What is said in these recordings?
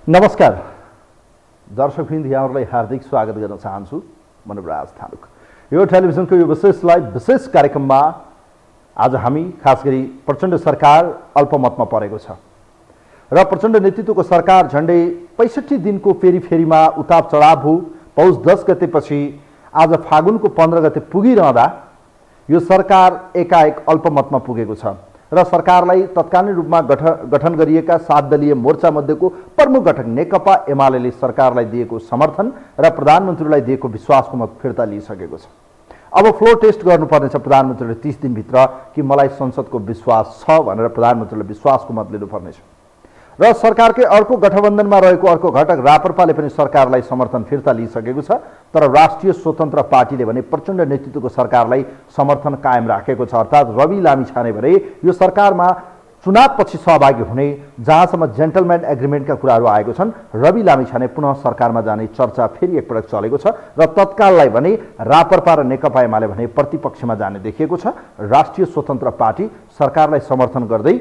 नमस्कार दर्शकवृन्द, यहाँहरूलाई हार्दिक स्वागत गर्न चाहन्छु। म नवराज थारुक। यो टेलिभिजनको यो विशेष कार्यक्रममा आज हामी खास गरी प्रचण्ड सरकार अल्पमतमा परेको छ र प्रचण्ड नेतृत्वको सरकार झण्डै 65 दिनको फेरिमा उताप चढाव भयो। पौष 10 गतेपछि आज फागुनको 15 गते पुगिरहँदा यो सरकार एकाएक अल्पमतमा पुगेको छ र सरकारलाई तत्कालीन रूपमा गठन गरिएका 7 दलीय मोर्चा मध्येको प्रमुख घटक नेकपा एमाले सरकारलाई दिएको समर्थन र प्रधानमन्त्रीलाई दिएको विश्वासको मत फिर्ता लिइसकेको छ। अब फ्लोर टेस्ट गर्नुपर्नेछ प्रधानमन्त्रीले 30 दिनभित्र कि मलाई संसदको विश्वास छ भनेर प्रधानमन्त्रीले विश्वासको मत लिनुपर्नेछ र सरकारकै अर्को गठबन्धनमा रहेको अर्को घटक राप्रपाले पनि सरकारलाई समर्थन फिर्ता लिइसकेको छ। तर राष्ट्रिय स्वतन्त्र पार्टीले भने प्रचण्ड नेतृत्वको सरकारलाई समर्थन कायम राखेको छ। अर्थात् रवि लामिछाने भने यो सरकारमा चुनावपछि सहभागी हुने, जहाँसम्म जेन्टलम्यान एग्रिमेन्टका कुराहरू आएको छन्, रवि लामिछाने पुनः सरकारमा जाने चर्चा फेरि एकपटक चलेको छ र तत्काललाई भने राप्रपा र नेकपा एमाले भने प्रतिपक्षमा जाने देखिएको छ। राष्ट्रिय स्वतन्त्र पार्टी सरकारलाई समर्थन गर्दै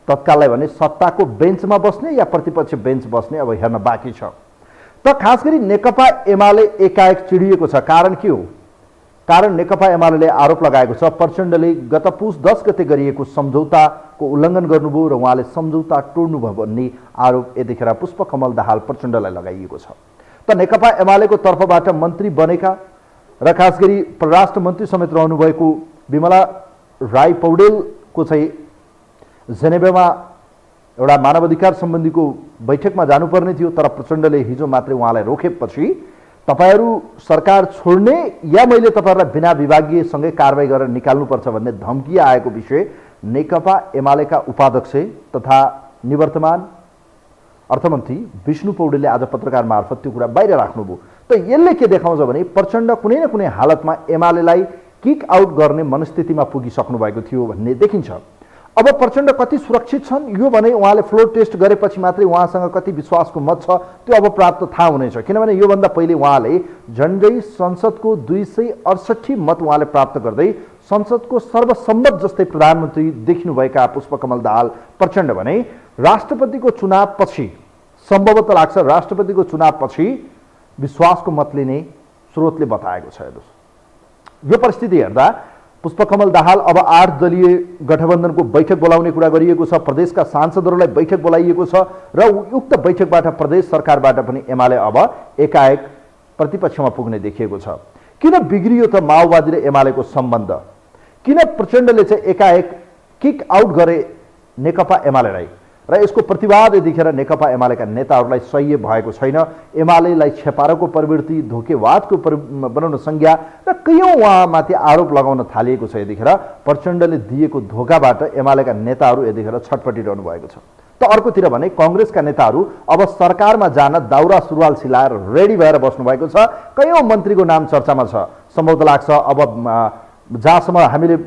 तत्काललाई भने सत्ताको बेन्चमा बस्ने या प्रतिपक्ष बेन्च बस्ने अब हेर्न बाँकी छ। त खास गरी नेकपा एमाले एकाएक चिडिएको छ। कारण के हो? कारण नेकपा एमाले आरोप लगाएको छ प्रचण्डले गत पुस 10 गते गरिएको सम्झौताको उल्लङ्घन गर्नुभयो र उहाँले सम्झौता तोड्नुभयो भन्ने आरोप यतिखेर पुष्पकमल दाहाल प्रचण्डलाई लगाइएको छ। त नेकपा एमालेको तर्फबाट मन्त्री बनेका र खास गरी परराष्ट्र मन्त्री समेत रहनुभएको विमला राई पौडेलको चाहिँ जेनेभामा एउटा मानव अधिकार सम्बन्धीको बैठकमा जानुपर्ने थियो, तर प्रचण्डले हिजो मात्रै उहाँलाई रोकेपछि तपाईहरू सरकार छोड्ने या मैले तपाईहरूलाई बिना विभागीयसँगै कारबाही गरेर निकाल्नुपर्छ भन्ने धम्की आएको विषय नेकपा एमालेका उपाध्यक्ष तथा निवर्तमान अर्थमन्त्री विष्णु पौडेलले आज पत्रकार मार्फत त्यो कुरा बाहिर राख्नुभयो। त यसले के देखाउँछ भने प्रचण्ड कुनै न कुनै हालतमा एमालेलाई किक आउट गर्ने मनस्थितिमा पुगिसक्नु भएको थियो भन्ने देखिन्छ। अब प्रचण्ड कति सुरक्षित छन् यो भने उहाँले फ्लोर टेस्ट गरेपछि मात्रै उहाँसँग कति विश्वासको मत छ त्यो अब प्राप्त थाहा हुनेछ। किनभने योभन्दा पहिले उहाँले झन्डै संसदको 268 मत उहाँले प्राप्त गर्दै संसदको सर्वसम्मत जस्तै प्रधानमन्त्री देखिनुभएका पुष्पकमल दाहाल प्रचण्ड भने राष्ट्रपतिको चुनावपछि सम्भवतः लाग्छ राष्ट्रपतिको चुनावपछि विश्वासको मत लिने स्रोतले बताएको छ। यो परिस्थिति हेर्दा पुष्पकमल दाहाल अब 8 दलीय गठबन्धनको बैठक बोलाउने कुरा गरिएको छ। प्रदेशका सांसदहरूलाई बैठक बोलाइएको छ र उक्त बैठकबाट प्रदेश सरकारबाट पनि एमाले अब एकाएक प्रतिपक्षमा पुग्ने देखिएको छ। किन बिग्रियो त माओवादी र एमालेको सम्बन्ध? किन प्रचण्डले चाहिँ एकाएक किक आउट गरे नेकपा एमालेलाई र यसको प्रतिवाद यतिखेर नेकपा एमालेका नेताहरूलाई सह्य भएको छैन। एमालेलाई छेपारोको प्रवृत्ति, धोकेवादको बनाउन संज्ञा र कयौं उहाँमाथि आरोप लगाउन थालिएको छ। यतिखेर प्रचण्डले दिएको धोकाबाट एमालेका नेताहरू यतिखेर छटपटिरहनु भएको छ। त अर्कोतिर भने कांग्रेसका नेताहरू अब सरकारमा जान दाउरा सुरुवाल सिलाएर रेडी भएर बस्नु भएको छ। कयौं मन्त्रीको नाम चर्चामा छ। सम्भवतः लाग्छ अब जहाँसम्म हामीले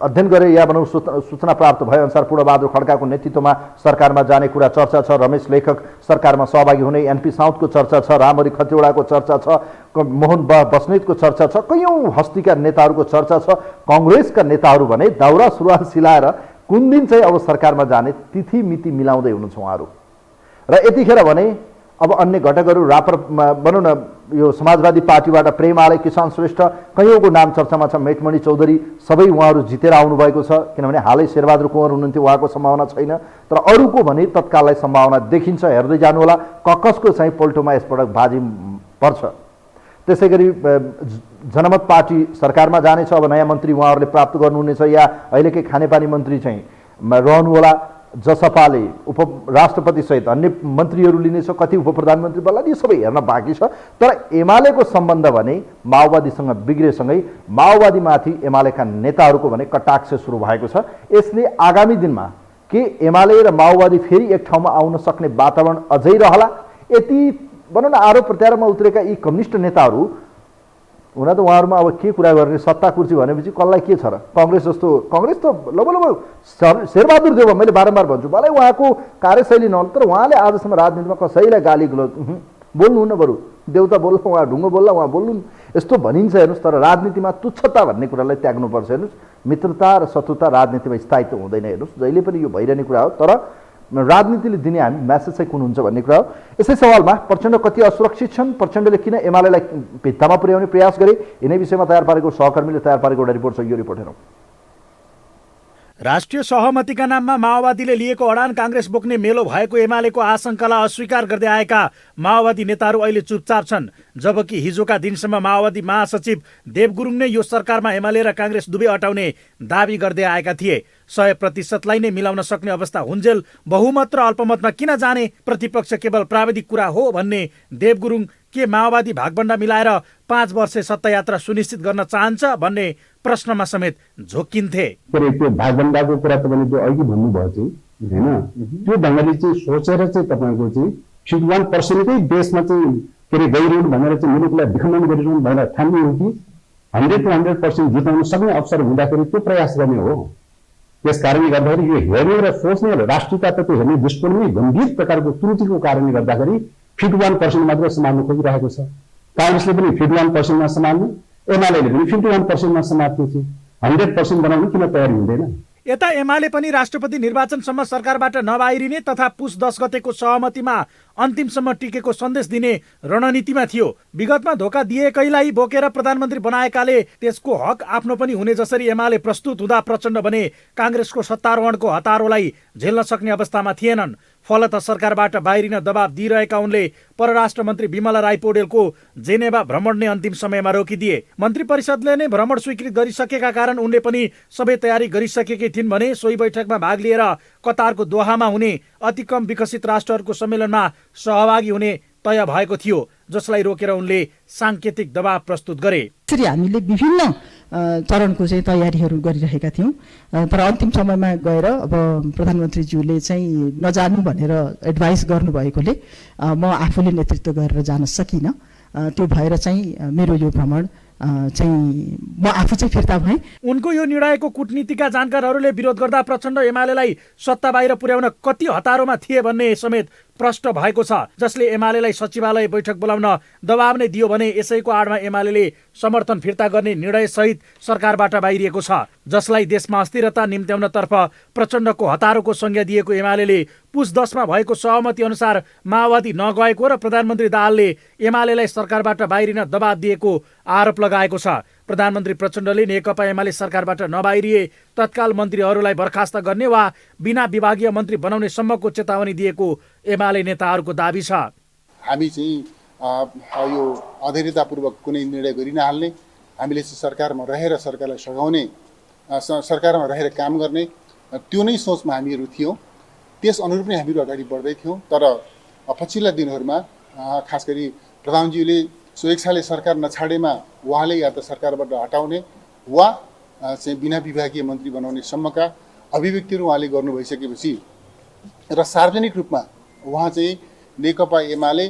अध्ययन गरे या भनौँ सूचना प्राप्त भए अनुसार पूर्णबहादुर खड्काको नेतृत्वमा सरकारमा जाने कुरा चर्चा छ। रमेश लेखक सरकारमा सहभागी हुने, एनपी साउदको चर्चा छ, रामहरि खतिवडाको चर्चा छ, मोहन बस्नेतको चर्चा छ, कयौं हस्तीका नेताहरूको चर्चा छ। कांग्रेसका नेताहरू भने दाउरा सुरुवाल सिलाएर कुन दिन चाहिँ अब सरकारमा जाने तिथि मिति मिलाउँदै हुनुहुन्छ उहाँहरू। र यतिखेर भने अब अन्य घटकहरू भनौँ न यो समाजवादी पार्टीबाट प्रेम आले, किसान श्रेष्ठ, कयौंको नाम चर्चामा छ। मेटमणि चौधरी सबै उहाँहरू जितेर आउनुभएको छ। किनभने हालै शेरबहादुर कुँवर हुनुहुन्थ्यो, उहाँको सम्भावना छैन। तर अरूको भने तत्काललाई सम्भावना देखिन्छ। हेर्दै जानुहोला ककसको चाहिँ पोल्टोमा यसपटक बाजी पर्छ। त्यसै गरी जनमत पार्टी सरकारमा जानेछ। अब नयाँ मन्त्री उहाँहरूले प्राप्त गर्नुहुनेछ या अहिलेकै खानेपानी मन्त्री चाहिँ रहनुहोला। जसपाले उपराष्ट्रपति सहित अन्य मन्त्रीहरू लिनेछ, कति उप प्रधानमन्त्री बल्ल यो सबै हेर्न बाँकी छ। तर एमालेको सम्बन्ध भने माओवादीसँग बिग्रेसँगै माओवादीमाथि एमालेका नेताहरूको भने कटाक्ष सुरु भएको छ। यसले आगामी दिनमा के एमाले र माओवादी फेरि एक ठाउँमा आउन सक्ने वातावरण अझै रहला? यति भनौँ न आरोप प्रत्यारोपमा उत्रेका यी कम्युनिस्ट नेताहरू हुन त उहाँहरूमा अब के कुरा गर्ने? सत्ता कुर्सी भनेपछि कसलाई के छ र? कांग्रेस त लगभग शेरबहादुर देव मैले बारम्बार भन्छु भलै उहाँको कार्यशैली नहोला, तर उहाँले आजसम्म राजनीतिमा कसैलाई गाली बोल्नुहुन्न। बरु देउता बोल्ला, उहाँ ढुङ्गो बोल्ला, उहाँ बोल्नु, यस्तो भनिन्छ हेर्नुहोस्। तर राजनीतिमा तुच्छता भन्ने कुरालाई त्याग्नुपर्छ। हेर्नुहोस्, मित्रता र शत्रुता राजनीतिमा स्थायित्व हुँदैन। हेर्नुहोस्, जहिले पनि यो भइरहने कुरा हो। तर राजनीतिले दिने हामी म्यासेज चाहिँ कुन हुन्छ भन्ने कुरा हो। यसै सवालमा प्रचण्ड कति असुरक्षित छन्, प्रचण्डले किन एमालेलाई भित्तामा पुर्याउने प्रयास गरे, यिनै विषयमा तयार पारेको सहकर्मीले तयार पारेको एउटा रिपोर्ट छ, यो रिपोर्ट हेरौँ। राष्ट्रिय सहमतिका नाममा माओवादीले लिएको अडान काङ्ग्रेस बोक्ने मेलो भएको एमालेको आशंकालाई अस्वीकार गर्दै आएका माओवादी नेताहरू अहिले चुपचाप छन्, जबकि हिजोका दिनसम्म माओवादी महासचिव देव गुरुङ नै यो सरकारमा एमाले र काङ्ग्रेस दुवै अटाउने दाबी गर्दै आएका थिए। 100%लाई नै मिलाउन सक्ने अवस्था हुन्जेल बहुमत र अल्पमतमा किन जाने, प्रतिपक्ष केवल प्राविधिक कुरा हो भन्ने देव गुरुङ के माओवादी भागभण्डा मिलाएर 5 वर्षे सत्ता यात्रा सुनिश्चित गर्न चाहन्छ भन्ने प्रश्नमा समेत झोकिन्थे। त्यो भागभण्डाको कुरा तपाईँले त्यो अघि भन्नुभयो चाहिँ होइन, त्यो ढङ्गले चाहिँ सोचेर चाहिँ तपाईँको चाहिँ 51%कै देशमा चाहिँ के अरे गइरहनु भनेर चाहिँ मुलुकलाई भिखमन गरिरहनु भनेर ठान्ने हो कि 100% जिताउन सक्ने अवसर हुँदाखेरि त्यो प्रयास गर्ने हो। त्यस कारणले गर्दाखेरि यो हेर्ने र सोच्ने र राष्ट्रियताप्रति हेर्ने दृष्टिकोणमै गम्भीर प्रकारको त्रुटिको कारणले गर्दाखेरि 51% मात्र सम्हाल्नु खोजिरहेको छ। काङ्ग्रेसले पनि 51% सम्हाल्नु, एमालेले पनि 51% समात्नु थियो। 100% बनाउनु किन तयारी हुँदैन? यता एमाले पनि राष्ट्रपति निर्वाचनसम्म सरकारबाट नबाहिरिने तथा पुस 10 गतेको सहमतिमा अन्तिमसम्म टिकेको सन्देश दिने रणनीतिमा थियो। विगतमा धोका दिएकैलाई बोकेर प्रधानमन्त्री बनाएकाले त्यसको हक आफ्नो पनि हुने जसरी एमाले प्रस्तुत हुँदा प्रचण्ड भने काङ्ग्रेसको सत्तारोहणको हतारोलाई झेल्न सक्ने अवस्थामा थिएनन्। फलत सरकारबाट बाहिरिन दबाब दिइरहेका उनले परराष्ट्र मन्त्री विमला राई पौडेलको जेनेभा भ्रमण नै अन्तिम समयमा रोकिदिए। मन्त्री परिषदले नै भ्रमण स्वीकृत गरिसकेका कारण उनले पनि सबै तयारी गरिसकेकी थिइन् भने सोही बैठकमा भाग लिएर कतारको दोहामा हुने अति कम विकसित राष्ट्रहरूको सम्मेलनमा सहभागी हुने तय भएको थियो, जसलाई रोकेर उनले साङ्केतिक दबाब प्रस्तुत गरे। त्यसरी हामीले विभिन्न चरणको चाहिँ तयारीहरू गरिरहेका थियौँ, तर अन्तिम समयमा गएर अब प्रधानमन्त्रीज्यूले चाहिँ नजानु भनेर एडभाइस गर्नुभएकोले म आफूले नेतृत्व गरेर जान सकिनँ। त्यो भएर चाहिँ मेरो यो भ्रमण चाहिँ म आफू चाहिँ फिर्ता भएँ। उनको यो निर्णयको कूटनीतिका जानकारहरूले विरोध गर्दा प्रचण्ड एमालेलाई सत्ता बाहिर पुर्याउन कति हतारोमा थिए भन्ने समेत प्रष्ट भएको छ, जसले एमालेलाई सचिवालय बैठक बोलाउन दबाब नै दियो भने यसैको आडमा एमाले समर्थन फिर्ता गर्ने निर्णय सहित सरकारबाट बाहिरिएको छ, जसलाई देशमा अस्थिरता निम्त्याउनतर्फ प्रचण्डको हतारोको संज्ञा दिएको एमाले पुस 10 मा भएको सहमति अनुसार माओवादी नगएको र प्रधानमन्त्री दाहालले एमालेलाई सरकारबाट बाहिरिन दबाब दिएको आरोप लगाएको छ। प्रधानमन्त्री प्रचण्डले नेकपा एमाले सरकारबाट नबाहिरिए तत्काल मन्त्रीहरूलाई बर्खास्त गर्ने वा बिना विभागीय मन्त्री बनाउने सम्मको चेतावनी दिएको एमाले नेताहरूको दाबी छ। हामी चाहिँ यो अधैर्यतापूर्वक कुनै निर्णय गरि नहाल्ने, हामीले चाहिँ सरकारमा रहेर सरकारलाई सघाउने, सरकारमा रहेर काम गर्ने त्यो नै सोचमा हामीहरू थियौँ। त्यस अनुरूप नै हामीहरू अगाडि बढ्दै थियौँ। तर पछिल्ला दिनहरूमा खास गरी प्रधानमन्त्रीले स्वेच्छाले सरकार नछाडेमा उहाँले या त सरकारबाट हटाउने वा चाहिँ बिना विभागीय मन्त्री बनाउने सम्मका अभिव्यक्तिहरू उहाँले गर्नु भइसकेपछि र सार्वजनिक रूपमा उहाँ चाहिँ नेकपा एमाले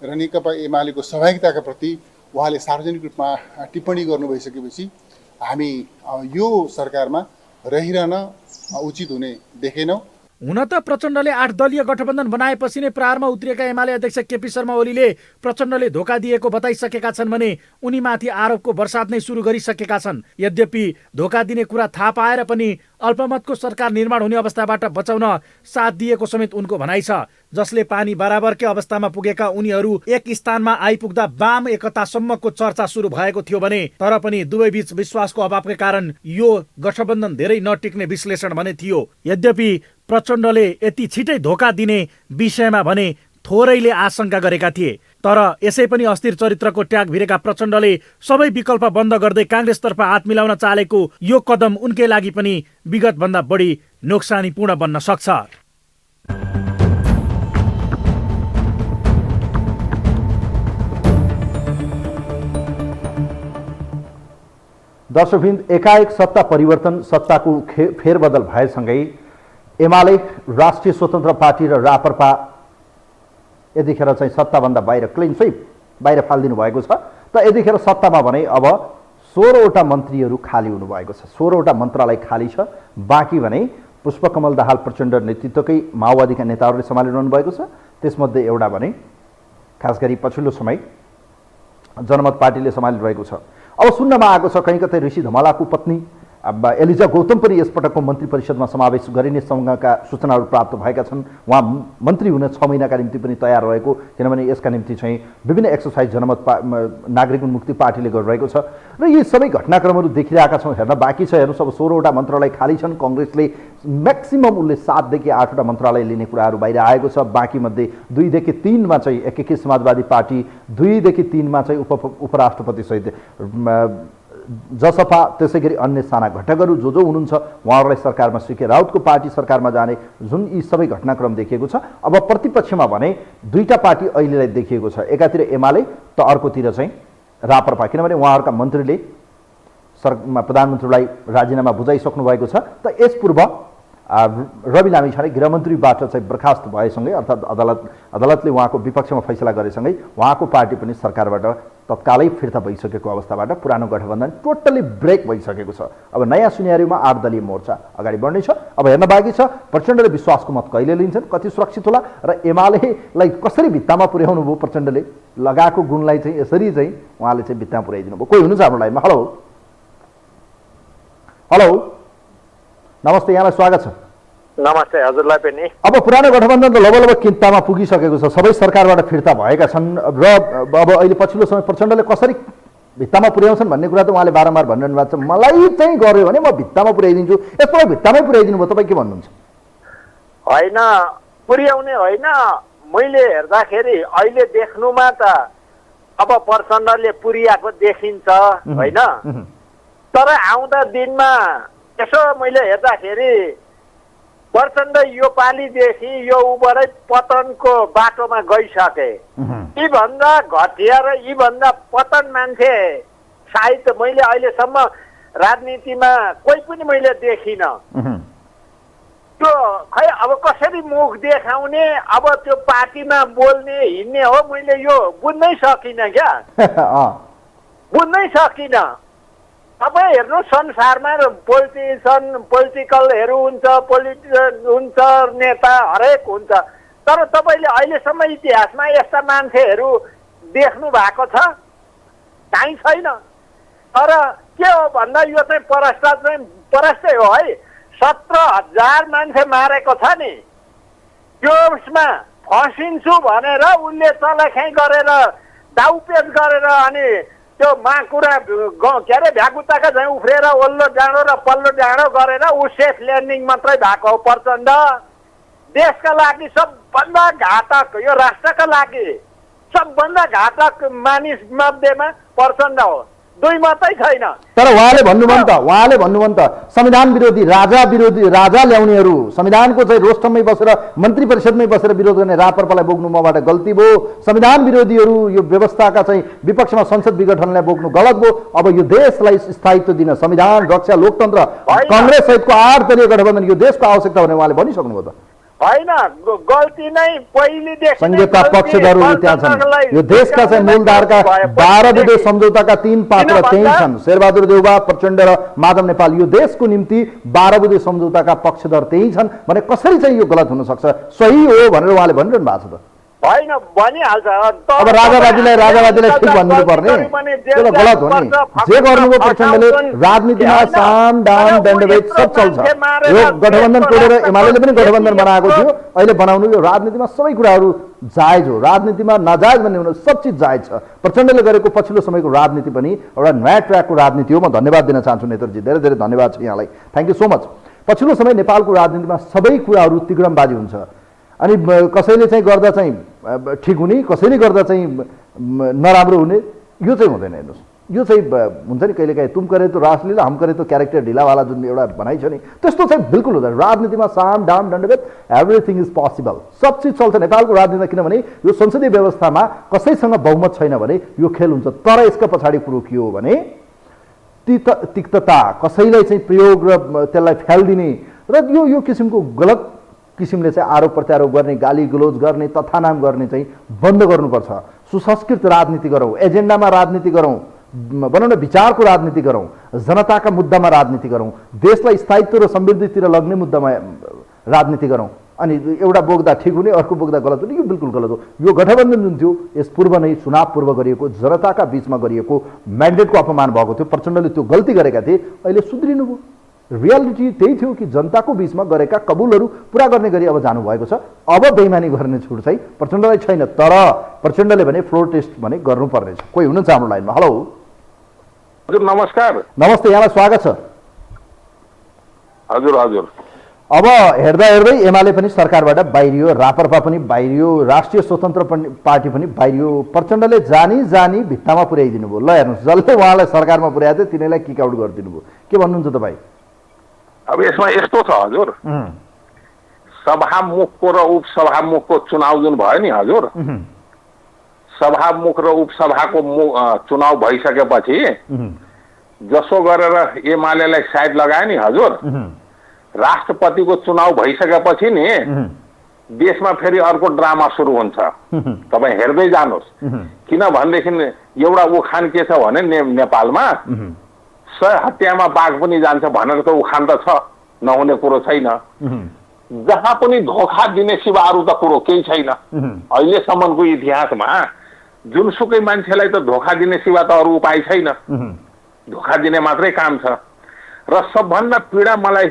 र नेकपा एमालेको सहभागिताका प्रति उहाँले सार्वजनिक रूपमा टिप्पणी गर्नु भइसकेपछि हामी यो सरकारमा रहिरहन उचित हुने देखेनौँ। हुन त प्रचण्डले 8 दलीय गठबन्धन बनाएपछि नै प्रहारमा उत्रिएका एमाले अध्यक्ष केपी शर्मा ओलीले प्रचण्डले धोका दिएको बताइसकेका छन् भने उनीमाथि आरोपको वर्षात नै सुरु गरिसकेका छन्। यद्यपि धोका दिने कुरा थाहा पाएर पनि अल्पमतको सरकार निर्माण हुने अवस्थाबाट बचाउन साथ दिएको समेत उनको भनाइ छ, जसले पानी बराबरकै अवस्थामा पुगेका उनीहरू एक स्थानमा आइपुग्दा वाम एकतासम्मको चर्चा सुरु भएको थियो भने तर पनि दुवै बीच विश्वासको अभावकै कारण यो गठबन्धन धेरै नटिक्ने विश्लेषण भने थियो। यद्यपि प्रचण्डले यति छिटै धोका दिने विषयमा भने थोरैले आशंका गरेका थिए, तर यसै पनि अस्थिर चरित्रको ट्याग भिरेका प्रचण्डले सबै विकल्प बन्द गर्दै काङ्ग्रेसतर्फ हात मिलाउन चालेको यो कदम उनकै लागि पनि विगतभन्दा बढी नोक्सानीपूर्ण बन्न सक्छ। दर्शकवृन्द, एकाएक सत्ता परिवर्तन, सत्ताको फेरबदल भएसँगै एमाले, राष्ट्रिय स्वतन्त्र पार्टी र राप्रपा यतिखेर चाहिँ सत्ताभन्दा बाहिर क्लिन स्विप बाहिर फालिदिनु भएको छ। त यतिखेर सत्तामा भने अब 16वटा मन्त्रीहरू खाली हुनुभएको छ, 16वटा मन्त्रालय खाली छ। बाँकी भने पुष्पकमल दाहाल प्रचण्ड नेतृत्वकै माओवादीका नेताहरूले सम्हालिरहनु भएको छ। त्यसमध्ये एउटा भने खास गरी पछिल्लो समय जनमत पार्टीले सम्हालिरहेको छ। अब सुन्नमा आएको छ कहीँ कतै ऋषि धमलाको पत्नी अब एलिजा गौतम पनि यसपटकको मन्त्री परिषदमा समावेश गरिने सँगका सूचनाहरू प्राप्त भएका छन्। उहाँ मन्त्री हुन 6 महिनाका निम्ति पनि तयार रहेको, किनभने यसका निम्ति चाहिँ विभिन्न एक्सर्साइज जनमत नागरिक उन्मुक्ति पार्टीले गरिरहेको छ र यी सबै घटनाक्रमहरू देखिरहेका छौँ। हेर्न बाँकी छ। हेर्नुहोस्, अब 16वटा मन्त्रालय खाली छन्। काङ्ग्रेसले म्याक्सिमम उसले 7 देखि 8वटा मन्त्रालय लिने कुराहरू बाहिर आएको छ। बाँकी मध्ये 2 देखि 3 मा चाहिँ एकीकृत समाजवादी पार्टी, 2 देखि 3 मा चाहिँ उपराष्ट्रपति सहित जसपा, त्यसै गरी अन्य साना घटकहरू जो हुनुहुन्छ उहाँहरूलाई सरकारमा स्वीकार, राउतको पार्टी सरकारमा जाने, जुन यी सबै घटनाक्रम देखिएको छ। अब प्रतिपक्षमा भने 2टा पार्टी अहिलेलाई देखिएको छ। एकातिर एमाले त अर्कोतिर चाहिँ राप्रपा, किनभने उहाँहरूका मन्त्रीले प्रधानमन्त्रीलाई राजीनामा बुझाइसक्नु भएको छ। त यस पूर्व रवि लामिछाने गृहमन्त्रीबाट चाहिँ बर्खास्त भएसँगै, अर्थात् अदालतले उहाँको विपक्षमा फैसला गरेसँगै उहाँको पार्टी पनि सरकारबाट तत्कालै फिर्ता भइसकेको अवस्थाबाट पुरानो गठबन्धन टोटल्ली ब्रेक भइसकेको छ। अब नयाँ सिनेरियोमा 8 दलीय मोर्चा अगाडि बढ्नेछ। अब हेर्न बाँकी छ प्रचण्डले विश्वासको मत कहिले लिन्छन्, कति सुरक्षित होला र एमालेलाई कसरी भित्तामा पुर्याउनु भयो। प्रचण्डले लगाएको गुणलाई चाहिँ यसरी चाहिँ उहाँले चाहिँ भित्तामा पुर्याइदिनु भयो। कोही हुनुहुन्छ हाम्रो लाइनमा? हेलो हेलो, नमस्ते, यहाँलाई स्वागत छ। नमस्ते, हजुरलाई पनि। अब पुरानो गठबन्धन त लगभग किन्तामा पुगिसकेको छ, सबै सरकारबाट फिर्ता भएका छन् र अब अहिले पछिल्लो समय प्रचण्डले कसरी भित्तामा पुर्याउँछन् भन्ने कुरा त उहाँले बारम्बार भनिरहनु भएको छ। मलाई चाहिँ गर्यो भने म भित्तामा पुर्याइदिन्छु, यसमा भित्तामै पुर्याइदिनु भयो। तपाईँ के भन्नुहुन्छ? होइन, पुर्याउने होइन, मैले हेर्दाखेरि अहिले देख्नुमा त अब प्रचण्डले पुर्याएको देखिन्छ होइन, तर आउँदा दिनमा यसो मैले हेर्दाखेरि प्रचण्ड यो पालिदेखि यो उबारै पतनको बाटोमा गइसके। यीभन्दा घटिया र यीभन्दा पतन मान्छे सायद मैले अहिलेसम्म राजनीतिमा कोही पनि मैले देखिनँ। त्यो खै अब कसरी मुख देखाउने, अब त्यो पार्टीमा बोल्ने हिँड्ने हो, मैले यो बुझ्नै सकिनँ क्या, बुझ्नै सकिनँ। तपाईँ हेर्नु, संसारमा पोलिटिकलहरू हुन्छ, हुन्छ, नेता हरेक हुन्छ, तर तपाईँले अहिलेसम्म इतिहासमा यस्ता मान्छेहरू देख्नु भएको छ? काहीँ छैन। तर के हो भन्दा यो चाहिँ परस्तै हो है। 17,000 मान्छे मारेको छ नि, त्यसमा फसिन्छु भनेर उसले चलाखाइ गरेर दाउपेच गरेर अनि त्यो कुरा के अरे भ्यागुताका चाहिँ उफ्रेर ओल्लो डाँडो र पल्लो डाँडो गरेर ऊ सेफ ल्यान्डिङ मात्रै भएको हो। प्रचण्ड देशका लागि सबभन्दा घातक, यो राष्ट्रका लागि सबभन्दा घातक मानिस मध्येमा प्रचण्ड हो, 2 मात्रै छैन। तर उहाँले भन्नुभयो नि त संविधान विरोधी, राजा ल्याउनेहरू, संविधानको चाहिँ रोस्टममै बसेर मन्त्री परिषदमै बसेर विरोध गर्ने राप्रपालाई बोक्नु मबाट गल्ती भयो। संविधान विरोधीहरू यो व्यवस्थाका चाहिँ विपक्षमा संसद विघटनलाई बोक्नु गलत भयो। अब यो देशलाई स्थायित्व दिन संविधान, रक्षा, लोकतन्त्र, काङ्ग्रेस सहितको 8 दलीय गठबन्धन यो देशको आवश्यकता भने उहाँले भनिसक्नुभयो त। होइन, गल्ती नै पहिलेदेखि संघीयता पक्षधरहरू त्यहाँ छन्। यो देशका चाहिँ मूलधारका 12 बुँदे सम्झौताका 3 पात्र त्यही छन्, शेरबहादुर देउवा, प्रचण्ड र माधव नेपाल। यो देशको निम्ति 12 बुँदे सम्झौताका पक्षधर त्यही छन् भने कसरी चाहिँ यो गलत हुन सक्छ? सही हो भनेर उहाँले भनिरहनु भएको छ त। होइन, भनिहाल्छ। अब राजावादीलाई ठिक भन्नु पर्ने, त्यो त गलत हो नि। जे गर्नुभयो प्रचण्डले, राजनीतिमा साम दाम दण्डभेद सब चल्छ। यो गठबन्धन तोडेर एमाले पनि गठबन्धन बनाएको थियो, अहिले बनाउनु यो राजनीतिमा सबै कुराहरू जायज हो। राजनीतिमा नाजायज भन्ने हुनु सब चिज जायज छ। प्रचण्डले गरेको पछिल्लो समयको राजनीति पनि एउटा नयाँ ट्र्याकको राजनीति हो। म धन्यवाद दिन चाहन्छु नेतरजी, धेरै धेरै धन्यवाद छ यहाँलाई, थ्याङ्क यू सो मच। पछिल्लो समय नेपालको राजनीतिमा सबै कुराहरू तिग्रमबाजी हुन्छ, अनि कसैले चाहिँ गर्दा चाहिँ ठिक हुने, कसैले गर्दा चाहिँ नराम्रो हुने, यो चाहिँ हुँदैन। हेर्नुहोस्, यो चाहिँ हुन्छ नि कहिलेकाहीँ तुम करे तो रासलीला, हम करे तो क्यारेक्टर ढिलावाला जुन एउटा भनाइ छ नि, त्यस्तो चाहिँ बिल्कुल हुँदैन। राजनीतिमा साम दाम दण्डभेद एभ्रिथिङ इज पोसिबल, सब चिज चल्छ नेपालको राजनीतिमा, किनभने यो संसदीय व्यवस्थामा कसैसँग बहुमत छैन भने यो खेल हुन्छ। तर यसका पछाडि कुरो के हो भने तिक्तता, कसैलाई चाहिँ प्रयोग र त्यसलाई फ्यालिदिने र यो किसिमको गलत किसिमले चाहिँ आरोप प्रत्यारोप गर्ने, गाली गलोज गर्ने, तथानाम गर्ने चाहिँ बन्द गर्नुपर्छ। सुसंस्कृत राजनीति गरौँ, एजेन्डामा राजनीति गरौँ, भनौँ न विचारको राजनीति गरौँ, जनताका मुद्दामा राजनीति गरौँ, देशलाई स्थायित्व र समृद्धितिर लग्ने मुद्दामा राजनीति गरौँ। अनि एउटा बोक्दा ठिक हुने, अर्को बोक्दा गलत हुने, यो बिल्कुल गलत हो। यो गठबन्धन जुन थियो यस पूर्व नै चुनाव पूर्व गरिएको, जनताका बीचमा गरिएको म्यान्डेटको अपमान भएको थियो। प्रचण्डले त्यो गल्ती गरेका थिए, अहिले सुध्रिनु भयो। रियालिटी त्यही थियो कि जनताको बीचमा गरेका कबुलहरू पुरा गर्ने गरी अब जानुभएको छ। अब बेइमानी गर्ने छुट चाहिँ प्रचण्डलाई छैन, तर प्रचण्डले भने फ्लोर टेस्ट भने गर्नुपर्नेछ। कोही हुनुहुन्छ हाम्रो लाइनमा? हेलो हजुर नमस्कार। नमस्ते, यहाँलाई स्वागत छ। हजुर हजुर। अब हेर्दा हेर्दै एमाले पनि सरकारबाट बाहिरियो, रापरपा पनि बाहिरियो, राष्ट्रिय स्वतन्त्र पार्टी पनि बाहिरियो। प्रचण्डले जानी भित्तामा पुर्याइदिनु भयो। ल हेर्नुहोस्, जसले उहाँलाई सरकारमा पुर्याएको थियो तिनीलाई किक आउट गरिदिनु भयो। के भन्नुहुन्छ तपाईँ? अब यसमा यस्तो छ हजुर, सभामुखको र उपसभामुखको चुनाव जुन भयो नि हजुर, सभामुख र उपसभाको चुनाव भइसकेपछि जसो गरेर एमालेलाई साइड लगायो नि हजुर, राष्ट्रपतिको चुनाव भइसकेपछि नि देशमा फेरि अर्को ड्रामा सुरु हुन्छ। तपाईँ हेर्दै जानुहोस्। किनभनेदेखि एउटा उखान के छ भने नेपालमा 100 हत्यामा बाघ पनि जान्छ भनेर त उखान त छ, नहुने कुरो छैन। जहाँ पनि धोखा दिने सिवा अरू त कुरो केही छैन। अहिलेसम्मको इतिहासमा जुनसुकै मान्छेलाई त धोखा दिने सिवा त अरू उपाय छैन, धोखा दिने मात्रै काम छ। र सबभन्दा पीडा मलाई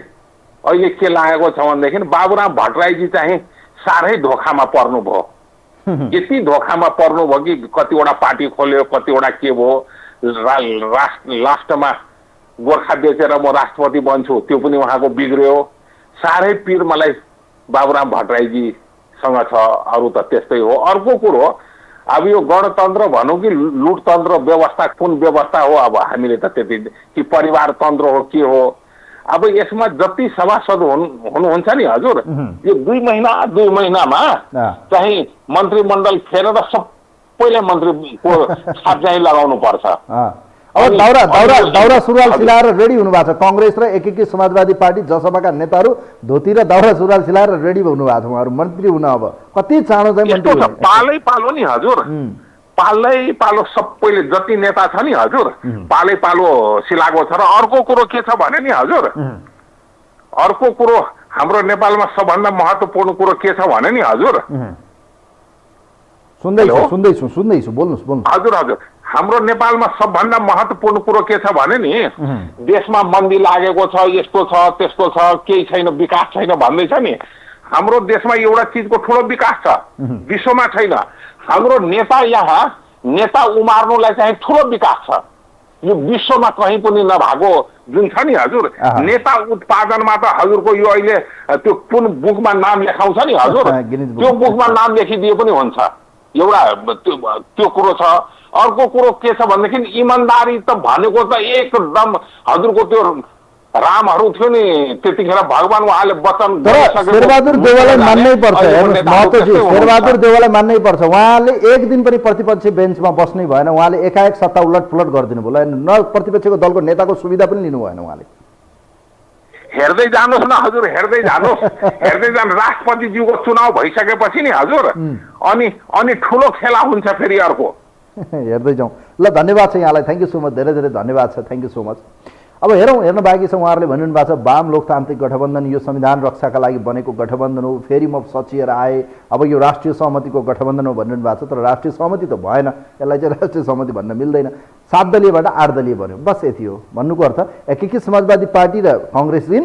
अहिले के लागेको छ भनेदेखि बाबुराम भट्टराईजी चाहिँ साह्रै धोखामा पर्नुभयो। यति धोखामा पर्नुभयो कि कतिवटा पार्टी खोल्यो, कतिवटा के भयो, लास्टमा गोर्खा बेचेर म राष्ट्रपति बन्छु त्यो पनि उहाँको बिग्रियो। साह्रै पीर मलाई बाबुराम भट्टराईजीसँग छ, अरू त त्यस्तै हो। अर्को कुरो, अब यो गणतन्त्र भनौँ कि लुटतन्त्र व्यवस्था कुन व्यवस्था हो, अब हामीले त त्यति कि परिवार तन्त्र हो के हो। अब यसमा जति सभासद हुनुहुन्छ नि हजुर, यो 2 महिनामा चाहिँ मन्त्रीमण्डल फेरेर सबैले मन्त्रीको छाप चाहिँ लगाउनु पर्छ। अब दाउरा सुरुवाल सिलाएर रेडी हुनु भएको छ। कांग्रेस र एकीकृत समाजवादी पार्टी जसपाका नेताहरू धोती र दाउरा सुरुवाल सिलाएर रेडी हुनु भएको छ। उहाँहरू मन्त्री हुन अब कति चाँडो चाहिँ मन्त्री हुने? पालै पालो नि हजुर, पालै पालो सबैले जति नेता छ नि हजुर, पालै पालो सिलाएको छ। र अर्को कुरो के छ भने नि हजुर, अर्को कुरो हाम्रो नेपालमा सबभन्दा महत्त्वपूर्ण कुरो के छ भने नि हजुर, सुन्दैछु बोल्नुहोस्। हजुर हजुर, हाम्रो नेपालमा सबभन्दा महत्त्वपूर्ण कुरो के छ भने नि, देशमा मन्दी लागेको छ, यस्तो छ त्यस्तो छ, केही छैन, विकास छैन भन्दैछ नि। हाम्रो देशमा एउटा चिजको ठुलो विकास छ, विश्वमा छैन। हाम्रो नेता उमार्नुलाई चाहिँ ठुलो विकास छ, यो विश्वमा कहीँ पनि नभएको जुन छ नि हजुर। नेता उत्पादनमा त हजुरको यो अहिले त्यो कुन बुकमा नाम लेखाउँछ नि हजुर, त्यो बुकमा नाम लेखिदिए पनि हुन्छ। एउटा त्यो कुरो छ। अर्को कुरो के छ भनेदेखि इमान्दारी त भनेको त एकदम हजुरको त्यो रामहरू थियो नि त्यतिखेर भगवान उहाँले वचन शेरबहादुर देउवालाई मान्नै पर्छ। महतोजी शेरबहादुर देउवालाई मान्नै पर्छ। उहाँले एक दिन पनि प्रतिपक्षी बेन्चमा बस्नै भएन। उहाँले एकाएक सत्ता उलटपुलट गरिदिनु भयो। न प्रतिपक्षको दलको नेताको सुविधा पनि लिनु भएन उहाँले। हेर्दै जानुहोस् न हजुर, हेर्दै जानुहोस्। राष्ट्रपतिज्यूको चुनाव भइसकेपछि नि हजुर अनि ठुलो खेला हुन्छ फेरि अर्को। हेर्दै जाउँ। ल धन्यवाद छ यहाँलाई, थ्याङ्क यू सो मच, धेरै धेरै धन्यवाद छ, थ्याङ्क यू सो मच। अब हेर्न बाँकी छ। उहाँहरूले भनिरहनु भएको छ वाम लोकतान्त्रिक गठबन्धन यो संविधान रक्षाका लागि बनेको गठबन्धन हो, फेरि म सचिएर आएँ, अब यो राष्ट्रिय सहमतिको गठबन्धन हो भनिरहनु भएको छ। तर राष्ट्रिय सहमति त भएन, यसलाई चाहिँ राष्ट्रिय सहमति भन्न मिल्दैन। 7 दलीयबाट 8 दलीय बन्यो, बस यति हो। भन्नुको अर्थ एकीकृत समाजवादी पार्टी र कांग्रेस इन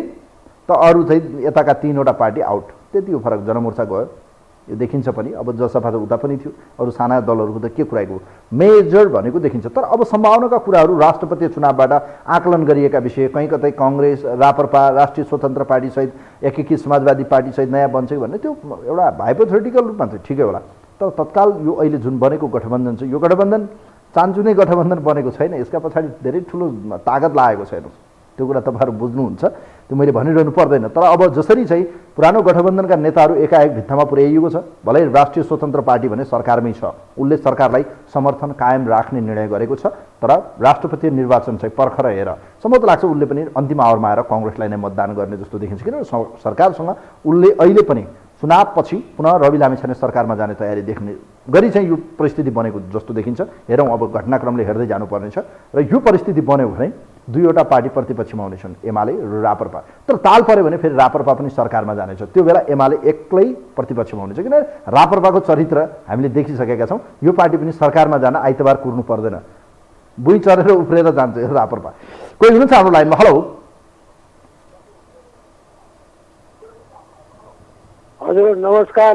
त अरू चाहिँ यताका 3वटा पार्टी आउट, त्यति हो फरक। जनमोर्चा गयो, यो देखिन्छ पनि। अब जसपा त उता पनि थियो, अरू साना दलहरूको त के कुराको मेजर भनेको देखिन्छ। तर अब सम्भावनाका कुराहरू राष्ट्रपति चुनावबाट आकलन गरिएका विषय, कहीँ कतै कांग्रेस, रापरपा, राष्ट्रिय स्वतन्त्र पार्टी सहित एकीकृत समाजवादी पार्टी सहित नयाँ बन्छ भन्ने त्यो एउटा हाइपोथेटिकल रूपमा चाहिँ ठिकै होला। तर तत्काल यो अहिले जुन बनेको गठबन्धन छ, यो गठबन्धन चान्चुने गठबन्धन बनेको छैन। यसका पछाडि धेरै ठुलो ताकत लागेको छैन। त्यो कुरा तपाईँहरू बुझ्नुहुन्छ, त्यो मैले भनिरहनु पर्दैन। तर अब जसरी चाहिँ पुरानो गठबन्धनका नेताहरू एकाएक भित्तामा पुर्याइएको छ, भलै राष्ट्रिय स्वतन्त्र पार्टी भने सरकारमै छ, उसले सरकारलाई समर्थन कायम राख्ने निर्णय गरेको छ। तर राष्ट्रपति निर्वाचन चाहिँ पर्खर हेर, सम्भवतः लाग्छ उसले पनि अन्तिम आवरमा आएर कांग्रेसलाई नै मतदान गर्ने जस्तो देखिन्छ। किनभने सरकारसँग उसले अहिले पनि चुनावपछि पुनः रवि लामिछाने सरकारमा जाने तयारी देख्ने गरी चाहिँ यो परिस्थिति बनेको जस्तो देखिन्छ। हेरौँ अब घटनाक्रमले हेर्दै जानुपर्नेछ। र यो परिस्थिति बन्यो भने 2वटा पार्टी प्रतिपक्षमा हुनेछन्, एमाले र रापरपा। तर ताल पऱ्यो भने फेरि रापरपा पनि सरकारमा जानेछ। त्यो बेला एमाले एक्लै प्रतिपक्षमा हुनेछ। किनभने रापरपाको चरित्र हामीले देखिसकेका छौँ। यो पार्टी पनि सरकारमा जान आइतबार कुर्नु पर्दैन, बुई चरेर उफ्रेर जान्छ रापरपा। कोही हुनुहुन्छ हाम्रो लाइनमा? हेलो हजुर नमस्कार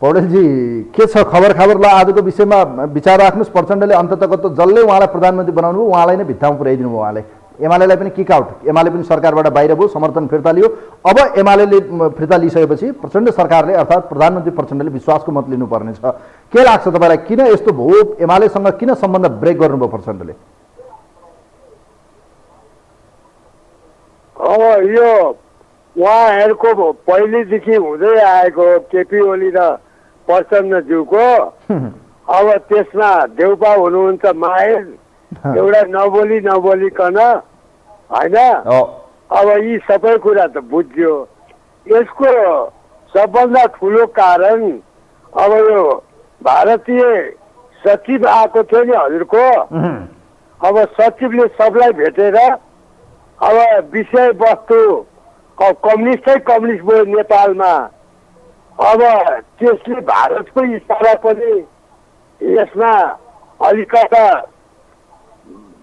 पौडेलजी के छ खबर ल आजको विषयमा विचार राख्नुहोस्। प्रचण्डले अन्ततगत त जसले उहाँलाई प्रधानमन्त्री बनाउनु भयो उहाँलाई नै भित्तामा पुर्याइदिनु भयो। उहाँले एमालेलाई पनि किक आउट, एमाले पनि सरकारबाट बाहिर भयो, समर्थन फिर्ता लियो। अब एमाले फिर्ता लिइसकेपछि प्रचण्ड सरकारले अर्थात् प्रधानमन्त्री प्रचण्डले विश्वासको मत लिनुपर्नेछ। के लाग्छ तपाईँलाई, किन यस्तो भयो? एमालेसँग किन सम्बन्ध ब्रेक गर्नुभयो प्रचण्डले? अब यो उहाँहरूको पहिलेदेखि हुँदै आएको केपी ओली र प्रचण्डज्यूको अब त्यसमा देउपा हुनुहुन्छ माहेश, एउटा नबोलिकन होइन। अब यी सबै कुरा त बुझ्यो। यसको सबभन्दा ठुलो कारण अब यो भारतीय सचिव आएको थियो नि हजुरको, अब सचिवले सबलाई भेटेर अब विषयवस्तु कम्युनिस्ट भयो नेपालमा। अब त्यसले भारतको इसारा पनि यसमा अलिकता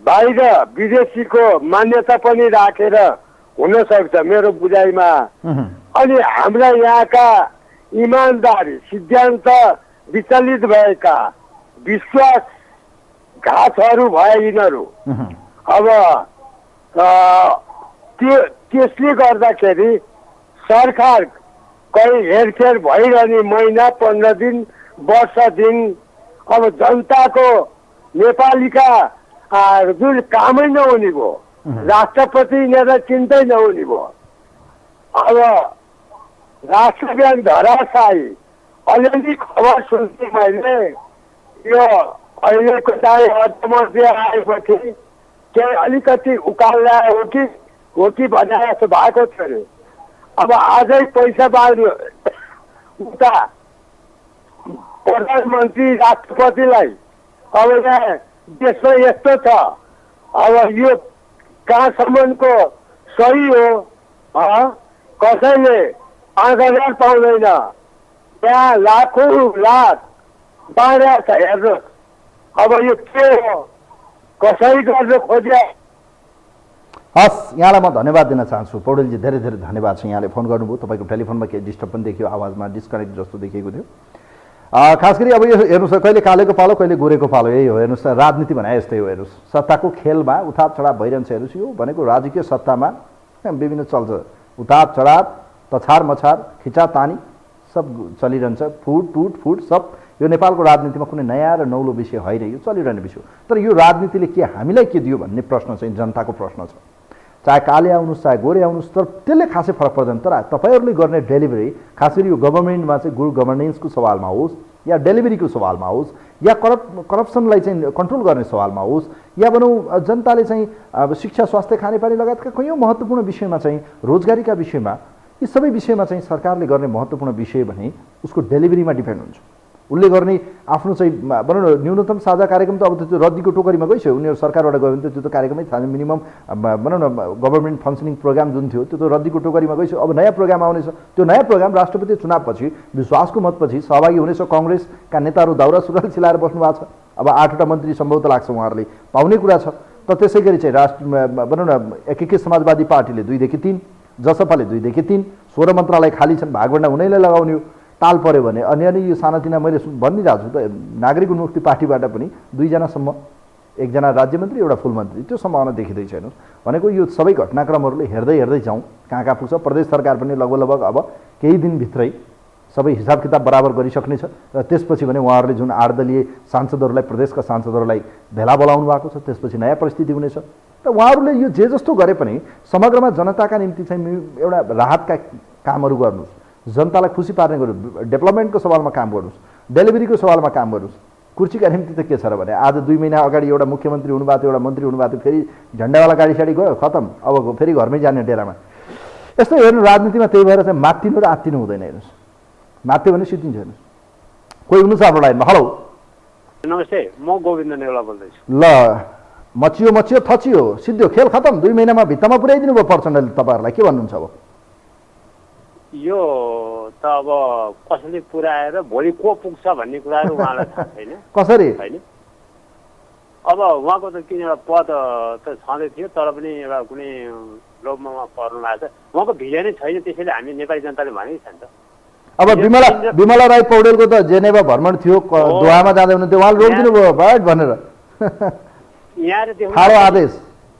बाहिर विदेशीको मान्यता पनि राखेर हुन सक्छ मेरो बुझाइमा। अनि हाम्रा यहाँका इमान्दारी सिद्धान्त विचलित भएका विश्वासघातहरू भए यिनीहरू। अब त्यसले गर्दाखेरि सरकार कहीँ हेरफेर भइरहने महिना 15 दिन वर्ष दिन अब जनताको नेपालीका जुन कामै नहुने भयो, राष्ट्रपति यिनीहरूलाई चिन्तै नहुने भयो। अब राष्ट्र ब्याङ्क धराशायी अलिअलि खबर सुन्थेँ मैले। यो अहिलेको चाहिँ अर्थमन्त्री आएपछि केही अलिकति उकाल ल्यायो हो कि भने जस्तो भएको थियो अरे। अब आजै पैसा बाँड्नु उता प्रधानमन्त्री राष्ट्रपतिलाई अब यहाँ देशमा यस्तो छ। अब यो कहाँसम्मको सही हो? कसैले 5,000 पाउँदैन, त्यहाँ लाखौँ लाख बाँडेको छ हेर्नुहोस्। अब यो के हो? कसरी गर्न खोज्या? हस्, यहाँलाई म धन्यवाद दिन चाहन्छु पौडेलजी, धेरै धेरै धन्यवाद छ। यहाँले फोन गर्नुभयो, तपाईँको टेलिफोनमा केही डिस्टर्ब पनि देखियो, आवाजमा डिस्कनेक्ट जस्तो देखिएको थियो। खास गरी अब यो हेर्नुहोस्, कहिले कालेको पालो कहिले गोरेको पालो, यही हो। हेर्नुहोस्, राजनीति भने यस्तै हो। हेर्नुहोस्, सत्ताको खेलमा उताप चढाव भइरहन्छ। हेर्नुहोस्, यो भनेको राजकीय सत्तामा विभिन्न चल्छ, उताप चढाव, तछार मछार, खिचातानी सब चलिरहन्छ, फुट सब। यो नेपालको राजनीतिमा कुनै नयाँ र नौलो विषय होइन, यो चलिरहने विषय हो। तर यो राजनीतिले के हामीलाई के दियो भन्ने प्रश्न चाहिँ जनताको प्रश्न छ। चाहे काले आउनुहोस् चाहे गोरे आउनुहोस्, तर त्यसले खासै फरक पर्दैन। तर तपाईँहरूले गर्ने डेलिभरी, खास गरी यो गभर्मेन्टमा चाहिँ गुड गभर्नेन्सको सवालमा होस् या डेलिभरीको सवालमा होस् या करप्सनलाई चाहिँ कन्ट्रोल गर्ने सवालमा होस् या भनौँ जनताले चाहिँ अब शिक्षा, स्वास्थ्य, खानेपानी लगायतका कयौँ महत्त्वपूर्ण विषयमा चाहिँ रोजगारीका विषयमा, यी सबै विषयमा चाहिँ सरकारले गर्ने महत्त्वपूर्ण विषय भने उसको डेलिभरीमा डिपेन्ड हुन्छ। उसले गर्ने आफ्नो चाहिँ भनौँ न न्यूनतम साझा कार्यक्रम त अब त्यो रद्दीको टोकरीमा गइसक्यो। उनीहरू सरकारबाट गयो भने त्यो त कार्यक्रमै थाहा, मिनिमम भनौँ न गभर्मेन्ट फङ्सनिङ प्रोग्राम जुन थियो त्यो त रद्दीको टोकरीमा गइसक्यो। अब नयाँ प्रोग्राम आउनेछ, त्यो नयाँ प्रोग्राम राष्ट्रपति चुनावपछि विश्वासको मतपछि सहभागी हुनेछ। कङ्ग्रेसका नेताहरू दाउरा सुरुवाल चिलाएर बस्नु भएको छ। अब 8वटा मन्त्री सम्भवतः लाग्छ उहाँहरूले पाउने कुरा छ। त त्यसै गरी चाहिँ भनौँ न एकीकृत समाजवादी पार्टीले 2 देखि 3, जसपाले 2 देखि 3, 16 मन्त्रालय खाली छन्, भागभन्डा हुनैलाई लगाउने हो। ताल पऱ्यो भने अनि यो सानातिना मैले भनिरहेको छु त, नागरिक उन्मुक्ति पार्टीबाट पनि 2 जनासम्म, 1 जना राज्यमन्त्री, एउटा फुल मन्त्री, त्यो सम्भावना देखिँदैछ। हेर्नुहोस्, भनेको यो सबै घटनाक्रमहरूले हेर्दै जाउँ कहाँ पुग्छ। प्रदेश सरकार पनि लगभग अब केही दिनभित्रै सबै हिसाब किताब बराबर गरिसक्नेछ र त्यसपछि भने उहाँहरूले जुन 8 दलीय सांसदहरूलाई, प्रदेशका सांसदहरूलाई भेला बोलाउनु भएको छ, त्यसपछि नयाँ परिस्थिति हुनेछ। र उहाँहरूले यो जे जस्तो गरे पनि समग्रमा जनताका निम्ति चाहिँ एउटा राहतका कामहरू गर्नुहोस्, जनतालाई खुसी पार्ने गर्नुहोस्, डेभलपमेन्टको सवालमा काम गर्नुहोस्, डेलिभरीको सवालमा काम गर्नुहोस्। कुर्सीका निम्ति त के छ र भने आज 2 महिना अगाडि एउटा मुख्यमन्त्री हुनुभएको थियो, एउटा मन्त्री हुनुभएको थियो, फेरि झन्डावाला गाडी साडी गयो, खतम, अब फेरि घरमै जाने डेरामा। यस्तो हेर्नु राजनीतिमा, त्यही भएर चाहिँ मात्तिनु र आत्तिनु हुँदैन। हेर्नुहोस्, मात्यो भने सिद्धिन्छ। हेर्नुहोस्, कोही हुनुहुन्छ हाम्रो लाइनमा? हेलो, नमस्ते, म गोविन्द नेउला बोल्दैछु। ल, मचियो थचियो, सिद्धो, खेल खतम, 2 महिनामा भित्तामा पुर्याइदिनु भयो प्रचण्डले। तपाईँहरूलाई के भन्नुहुन्छ अब? यो त अब कसैले पुर्याएर भोलि को पुग्छ भन्ने कुराहरू उहाँलाई थाहा छैन। कसरी होइन, अब उहाँको त किन एउटा पद त छँदै थियो, तर पनि एउटा कुनै लोभमा पर्नु भएको छ। उहाँको भिजन नै छैन, त्यसैले हामी नेपाली जनताले भनेकै छ नि त। अब विमला राई पौडेलको त जेनेभा भ्रमण थियो, दोहामा जाँदै हुनुहुन्थ्यो, उहाँले रोकिदिनु भयो भएट भनेर यहाँ त्यो ठाडो आदेश।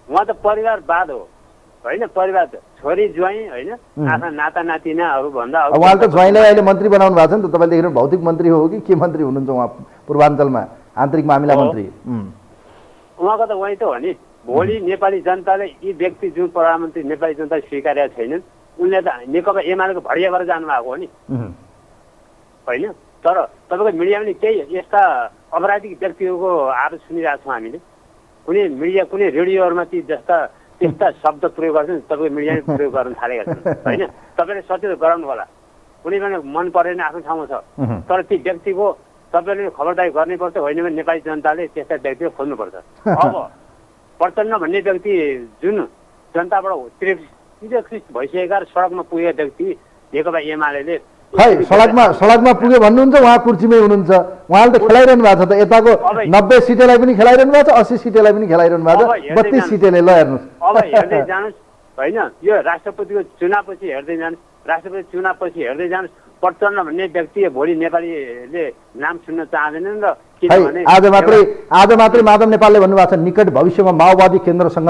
उहाँ त परिवारवाद हो होइन, परिवार छोरी ज्वाइँ होइन, आफ्ना नाता नातिनाहरू भन्दा उहाँले त ज्वाइँलाई अहिले मन्त्री बनाउनु भएको छ नि त। तपाईँले देख्नु भौतिक मन्त्री हो कि के मन्त्री हुनुहुन्छ उहाँ पूर्वाञ्चलमा, आन्तरिक मामिला मन्त्री। उहाँको त वहीँ त हो नि। भोलि नेपाली जनताले यी व्यक्ति जुन प्रधानमन्त्री नेपाली जनताले स्वीकारेका छैनन्, उनले त नेकपा एमालेको भडिया भएर जानुभएको हो नि होइन। तर तपाईँको मिडियामा नि केही यस्ता अपराधिक व्यक्तिहरूको आरोप सुनिरहेको छौँ हामीले। कुनै मिडिया कुनै रेडियोहरूमा ती त्यस्ता शब्द प्रयोग गर्छन्, तपाईँको मिडियाले प्रयोग गर्न थालेका छन् होइन। तपाईँले सचेत गराउनु होला, कुनै पनि मन परेन आफ्नो ठाउँमा छ, तर ती व्यक्तिको तपाईँले खबरदारी गर्नुपर्छ। होइन भने नेपाली जनताले त्यस्ता व्यक्तिलाई खोज्नुपर्छ। अब प्रचण्ड भन्ने व्यक्ति जुन जनताबाट तिरस्कृत भइसकेका सडकमा पुगेका व्यक्ति नेकपा एमाले खै सडकमा पुगे भन्नुहुन्छ, उहाँ कुर्सीमै हुनुहुन्छ। उहाँले त खेलाइरहनु भएको छ त, यताको 90 सिटलाई पनि खेलाइरहनु भएको छ, 80 सिटलाई पनि खेलाइरहनु भएको छ, 32 सिटले ल हेर्नुहोस्। अब हेर्दै जानुहोस् होइन, यो राष्ट्रपतिको चुनावपछि हेर्दै जानुहोस्, राष्ट्रपति चुनावपछि हेर्दै जानुहोस्। प्रचण्ड भन्ने व्यक्ति भोलि नेपालीले नाम सुन्न चाहँदैनन् र किनभने आज मात्रै माधव नेपालले भन्नुभएको छ निकट भविष्यमा माओवादी केन्द्रसँग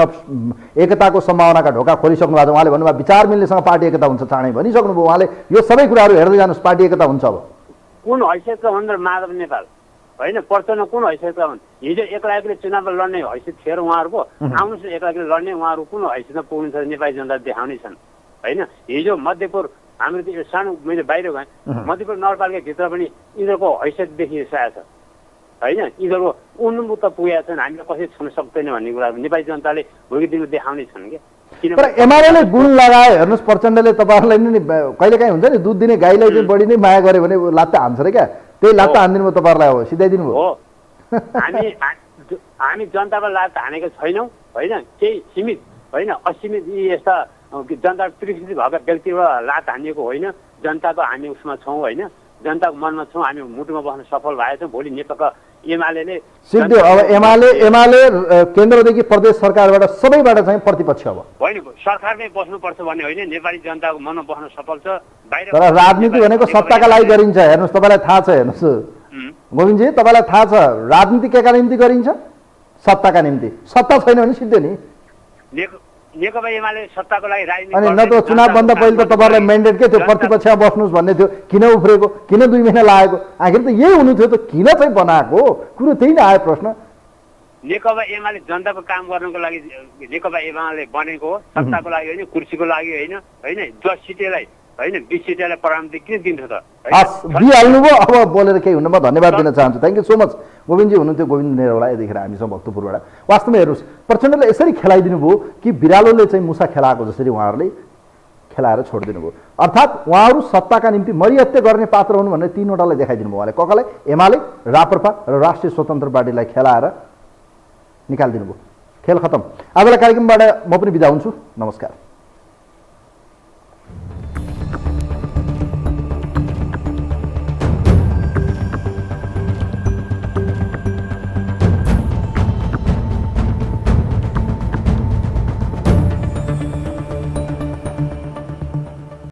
एकताको सम्भावनाका ढोका खोलिसक्नु भएको छ। उहाँले भन्नुभयो विचार मिल्नेसँग पार्टी एकता हुन्छ चाँडै भनिसक्नुभयो उहाँले। यो सबै कुराहरू हेर्दै जानुहोस्, पार्टी एकता हुन्छ। अब कुन हैसियतका हुन् र माधव नेपाल होइन, प्रचण्ड कुन हैसियतका हुन्? हिजो एक्लै एक्लै चुनावमा लड्ने हैसियत थियो र उहाँहरूको, आउनुहोस् एक्लै एक्लै लड्ने उहाँहरू कुन हैसियतमा पुग्नुहुन्छ नेपाली जनता देखाउने छन् होइन। हिजो मध्यपुर हाम्रो त्यो सानो मैले बाहिर गएँ, मध्यपुर नगरपालिकाभित्र पनि यिनीहरूको हैसियत देखिसकेको छ होइन। यिनीहरूको उन्मुक्त पुगेका छन्, हामीले कसरी छुन सक्दैन भन्ने कुरा नेपाली जनताले भोलि दिन देखाउने छन् क्या। तर एमाले गुण लगायो हेर्नुहोस्, प्रचण्डले तपाईँहरूलाई नि कहिलेकाहीँ हुन्छ नि दुध दिने गाईलाई चाहिँ बढी नै माया गऱ्यो भने लात्ता हान्छ अरे क्या, त्यही लात्ता हानिदिनु भयो तपाईँहरूलाई। अब सिधाइदिनु भयो। हामी जनताबाट लात्ता हानेको छैनौँ होइन, केही सीमित होइन असीमित यी यस्ता जनता त्रिकृत भएका व्यक्तिबाट लात हानिएको होइन। जनताको हामी उसमा छौँ होइन, जनताको मनमा छौँ, हामी मुटुमा बस्न सफल भएछौँ। भोलि नेकपा एमाले सिद्धि अब एमाले केन्द्रदेखि प्रदेश सरकारबाट सबैबाट चाहिँ प्रतिपक्ष अब होइन, सरकारमै बस्नुपर्छ भन्ने होइन, नेपाली जनताको मनमा बस्न सफल छ। बाहिर तर राजनीति भनेको सत्ताका लागि गरिन्छ हेर्नुहोस्, तपाईँलाई थाहा छ हेर्नुहोस् गोविन्दजी, तपाईँलाई थाहा छ राजनीति केका निम्ति गरिन्छ? सत्ताका निम्ति। सत्ता छैन भने सिद्धो नि। नेकपा एमाले सत्ताको लागि राजनीति अनि न त चुनावभन्दा पहिले त तपाईँहरूलाई म्यान्डेट के थियो, प्रतिपक्षमा बस्नुहोस् भन्ने थियो, किन उफ्रेको, किन 2 महिना लागेको? आखिर त यही हुनु थियो त, किन चाहिँ बनाएको कुरो त्यही नै आयो प्रश्न। नेकपा एमाले जनताको काम गर्नको लागि नेकपा एमाले बनेको हो, सत्ताको लागि होइन, कुर्सीको लागि होइन होइन। 10 सिटलाई होइन 20 सिटलाई प्रधानमन्त्री किन दिन्छ त? हस् दिइहाल्नुभयो। अब बोलेर केही हुन्न, म धन्यवाद दिन चाहन्छु। Thank you so much. Govindji हुनुहुन्थ्यो, गोविन्द नेरौला यतिखेर हामीसँग भक्तपुरबाट। वास्तवमा हेर्नुहोस्, प्रचण्डले यसरी खेलाइदिनु भयो कि बिरालोले चाहिँ मुसा खेलाएको जसरी उहाँहरूले खेलाएर छोडिदिनु भयो। अर्थात् उहाँहरू सत्ताका निम्ति मरिहत्ते गर्ने पात्र हुनु भनेर 3वटालाई देखाइदिनु भयो उहाँले। कसलाई? एमाले, राप्रपा र राष्ट्रिय स्वतन्त्र पार्टीलाई खेलाएर निकालिदिनु भयो। खेल खतम। आजलाई कार्यक्रमबाट म पनि बिदा हुन्छु। नमस्कार।